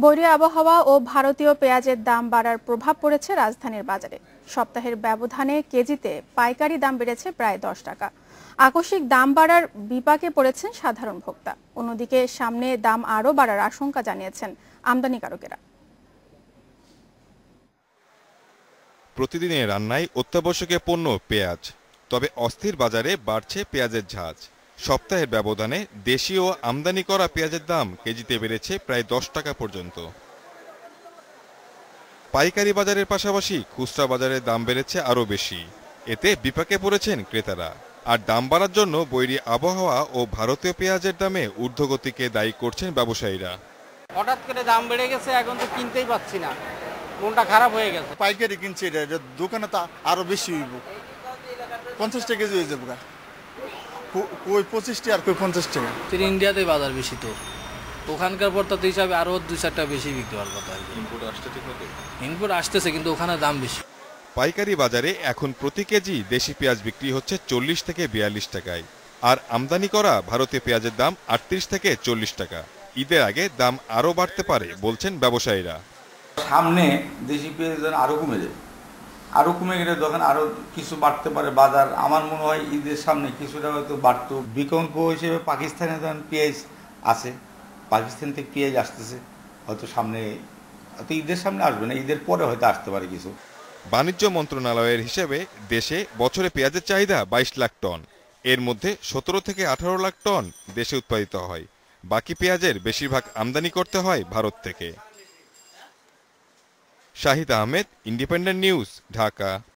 বৈরী আবহাওয়া ও ভারতীয় পেঁয়াজের দাম বাড়ার প্রভাব পড়েছে রাজধানীর বাজারে। সপ্তাহের ব্যবধানে কেজিতে পাইকারি দাম বেড়েছে প্রায় 10 টাকা। আকস্মিক দাম বাড়ার বিপাকে পড়েছেন সাধারণ ভোক্তা। অন্যদিকে সামনে দাম আরও বাড়ার আশঙ্কা জানিয়েছেন আমদানিকারকেরা। প্রতিদিনের রান্নায় অত্যাবশ্যকীয় পণ্য পেঁয়াজ, তবে অস্থির বাজারে বাড়ছে পেঁয়াজের ঝাঁজ। সপ্তাহের ব্যবধানে দেশীয় আমদানি করা পেঁয়াজের দাম কেজিতে বেড়েছে প্রায় 10 টাকা পর্যন্ত। পাইকারি বাজারের পাশাপাশি খুচরা বাজারের দাম বেড়েছে আরও বেশি। এতে বিপাকে পড়েছেন ক্রেতারা। আর দাম বাড়ার জন্য বৈরী আবহাওয়া ও ভারতীয় পেঁয়াজের দামে ঊর্ধ্বগতিকে দায়ী করছেন ব্যবসায়ীরা। হঠাৎ করে দাম বেড়ে গেছে, এখন তো কিনতেই পাচ্ছি না, মনটা খারাপ হয়ে গেছে। পাইকারি কিনছি, এটা দোকানে তো আরো বেশি হইব, 50 টাকা কেজি হয়ে যাবে, কই 25 টাকা আর কই 50 টাকা। ইন্ডিয়াতে বাজার বেশি, তো ওখানকার পর্তাতে হিসাবে আরো 2-4 টাকা বেশি বিক্রি হওয়ার কথা। ইনপুট আসতেছে কিন্তু ওখানে দাম বেশি। পাইকারি বাজারে এখন প্রতি কেজি দেশি পেঁয়াজ বিক্রি হচ্ছে 40 থেকে 42 টাকায়, আর আমদানি করা ভারতীয় পেঁয়াজের দাম 38 থেকে 40 টাকা। ঈদের আগে দাম আরও বাড়তে পারে বলছেন ব্যবসায়ীরা। সামনে দেশি পেঁয়াজ আরো কমে যাবে, আরো কমে গেলে তখন আরো কিছু বাড়তে পারে বাজার। আমার মনে হয় ঈদের সামনে কিছুটা হয়তো বাড়তো। বিকল্প হিসেবে পাকিস্তানে যখন পেঁয়াজ আছে, পাকিস্তান থেকে পেঁয়াজ আসতেছে, হয়তো সামনে, হয়তো ঈদের সামনে আসবে না, ঈদের পরে হয়তো আসতে পারে কিছু। বাণিজ্য মন্ত্রণালয়ের হিসেবে দেশে বছরে পেঁয়াজের চাহিদা 22 লাখ টন। এর মধ্যে 17 থেকে 18 লাখ টন দেশে উৎপাদিত হয়। বাকি পেঁয়াজের বেশিরভাগ আমদানি করতে হয় ভারত থেকে। Shahid Ahmed, independent news, Dhaka.